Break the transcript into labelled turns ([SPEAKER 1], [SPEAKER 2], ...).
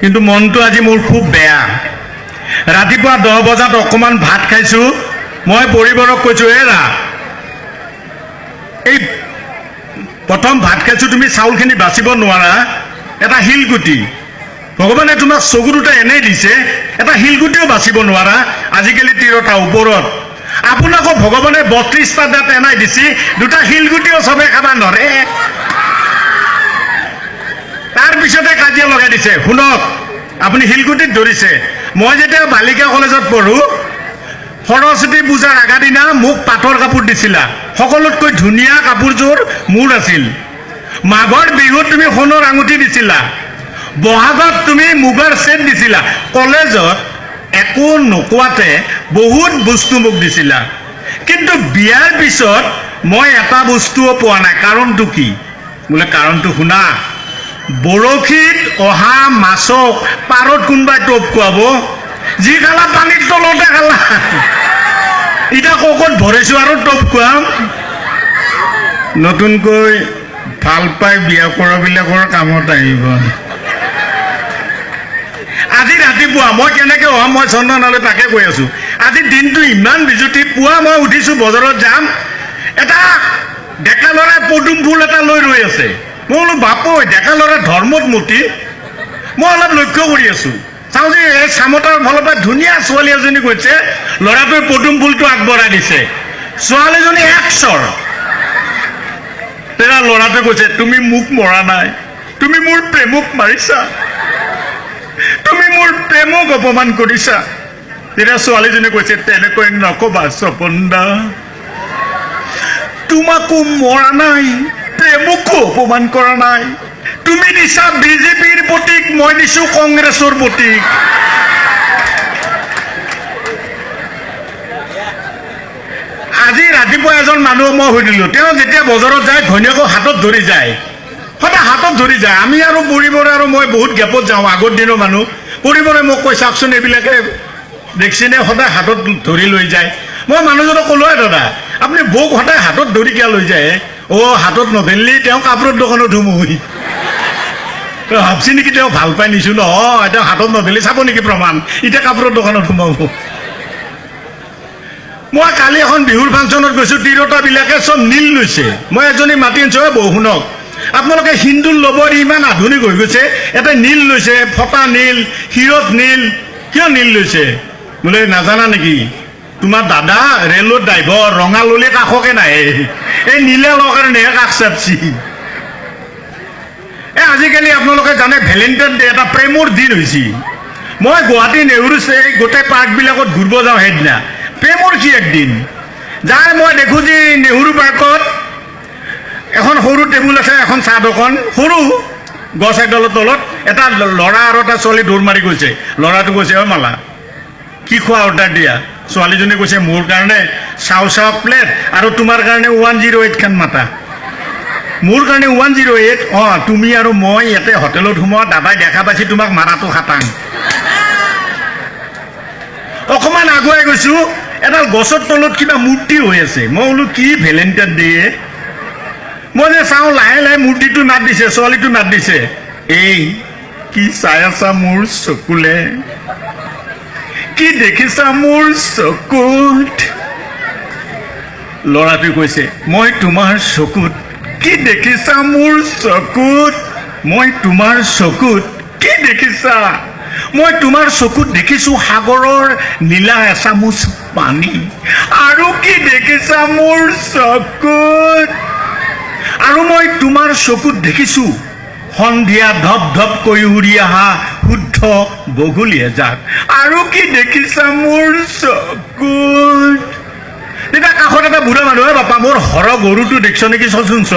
[SPEAKER 1] কিন্তু মনটো আজি মোৰ খুব বেয়া ৰাতিপুৱা 10 বজাত অকমান ভাত খাইছো মই পৰিবাৰক কৈছো এৰা এই প্ৰথম ভাত খাইছো তুমি চাউলখিনি বাচিব নোৱাৰা এটা হিলগুটি ভগৱানে তোমাক চকু দুটা এনে দিছে এটা হিলগুটিও বাচিব নোৱাৰা আজিকালি 13টা ওপৰত আপোনাকো ভগৱানে 32টা দাঁত এনাই দিছে দুটা হিলগুটিও সবে খাবা নৰে তাৰ পিছতে কাজিয়া লগাই দিছে শুনক আপুনি হিলগুটিত ধৰিছে মই যেতিয়া বালিকা কলেজত পঢ়ো সৰস্বতী পূজাৰ আগা দিনা মোক পাটৰ কাপোৰ দিছিলা সকলোতকৈ ধুনীয়া কাপোৰযোৰ মোৰ আছিল মাঘৰ বিহুত তুমি সোণৰ আঙুঠি দিছিলা বহাগত তুমি মুগাৰ সেট দিছিলা কলেজত একো নোকোৱাতে বহুত বস্তু মোক দিছিলা কিন্তু বিয়াৰ পিছত মই এটা বস্তুও পোৱা নাই কাৰণটো কি বোলে কাৰণটো শুনা বৰশীত অহা মাছক পাৰত কোনবাই টোপ খুৱাব যি খালা পানীৰ তলতে খালা এটা ককত ভৰাইছো আৰু টোপ খুৱাম নতুনকৈ ভাল পাই বিয়া কৰাবিলাকৰ কামত আহিব আজি ৰাতিপুৱা মই কেনেকৈ হ'ম মই চন্দনালৈ তাকে কৈ আছো আজি দিনটো ইমান বিজুতি পুৱা মই উঠিছো বজাৰত যাম এটা ডেকা ল'ৰাই পদুম ফুল এটা লৈ ৰৈ আছে মই বোলো বাপু ডেকা ল'ৰা ধৰ্মত মতি মই অলপ লক্ষ্য কৰি আছো চাওঁ যে এই চামতাৰ ফালৰ পৰা ধুনীয়া ছোৱালী এজনী গৈছে ল'ৰাটোৱে পদুম ফুলটো আগবঢ়াই দিছে ছোৱালীজনী 100 তেৰা ল'ৰাটোৱে কৈছে তুমি মোক মৰা নাই তুমি মোৰ প্ৰেমক মাৰিছা তুমি মোৰ প্ৰেমক অপমান কৰিছা তেৰা ছোৱালীজনী কৈছে তেনেকৈ নকবা সপন্দা তোমাকো মৰা নাই প্ৰেমকো অপমান কৰা নাই তুমি দিছা বিজেপিৰ প্ৰতীক মই দিছো কংগ্ৰেছৰ প্ৰতীক আজি ৰাতিপুৱা এজন মানুহ মই সুধিলো তেওঁ যেতিয়া বজাৰত যায় ঘৈণীয়েকক হাতত ধৰি যায় সদায় হাতত ধৰি যায় আমি আৰু পৰিবাৰে আৰু মই বহুত গেপত যাওঁ আগৰ দিনৰ মানুহ পৰিবাৰে মোক কৈ চাওকচোন এইবিলাকে দেখছিনে সদায় হাতত ধৰি লৈ যায় মই মানুহজনক ক'লো দাদা আপুনি বৌক সদায় হাতত ধৰি কিয় লৈ যায় হাতত নধৰিলি তেওঁ কাপোৰৰ দোকানত সোমোই ভাবছি নেকি তেওঁ ভাল পাই নিছো নহয় তেওঁ হাতত নধৰিলি চাব নেকি প্ৰমাণ এতিয়া কাপোৰৰ দোকানত সোমাব মই কালি এখন বিহুৰ ফাংচনত গৈছো 13টা বিলাকে চব নীল লৈছে মই এজনী মাতি আনিছো বৌ শুনক আপোনালোকে হিন্দুৰ লবৰ ইমান আধুনিক হৈ গৈছে এটা নীল লৈছে ফটা নীল হিৰত নীল কিয় নীল লৈছে বোলে নাজানা নেকি তোমাৰ দাদা ৰেলৰ ড্ৰাইভাৰ ৰঙা ললে কাষকে নাহে এই নীলা লোৱাৰ কাৰণেহে কাষ চাপছি আজিকালি আপোনালোকে জানে ভেলেণ্টাইন ডে এটা প্ৰেমৰ দিন হৈছে মই গুৱাহাটী নেহৰু গোটেই পাৰ্কবিলাকত ঘূৰিব যাওঁ সেইদিনা প্ৰেমৰ কি একদিন যাই মই দেখো যে নেহৰু পাৰ্কত এখন সৰু টেবুল আছে এখন চাহ দোকান সৰু গছ এডালৰ তলত এটা ল'ৰা আৰু এটা ছোৱালী দৌৰ মাৰি গৈছে ল'ৰাটো কৈছে মালা কি খোৱা অৰ্ডাৰ দিয়া ছোৱালীজনী কৈছে মোৰ কাৰণে চাও প্লেট আৰু তোমাৰ কাৰণে 108 খান মাতা মোৰ কাৰণে 108 তুমি আৰু মই ইয়াতে হোটেলত সোমোৱা দাদাই দেখা পাইছে তোমাক মাৰাটো খাটাং অকমান আগুৱাই গৈছো এডাল গছৰ তলত কিবা মূৰ্তি হৈ আছে মই বোলো কি ভেলেণ্টাইন ডে মই যে চাওঁ লাহে লাহে মূৰ্তিটো নাট দিছে ছোৱালীটো নাট দিছে এই কি চাই আছা মোৰ চকুলে কি দেখিছা মোৰ চকুত ল'ৰাটোৱে কৈছে মই তোমাৰ চকুত কি দেখিছা মোৰ চকুত মই তোমাৰ চকুত কি দেখিছা মই তোমাৰ চকুত দেখিছো সাগৰৰ নীলা এচামুচ পানী আৰু কি দেখিছা মোৰ চকুত আৰু মই তোমাৰ চকুত দেখিছো সন্ধিয়া ধপ ধপ কৰি উৰি অহা শুদ্ধ বগলীয়ে যাক আৰু কি দেখিছা মোৰ চকুত তেতিয়া কাষত এটা বুঢ়া মানুহে বাপা মোৰ হৰ গৰুটো দেখিছ নেকি চচোন চ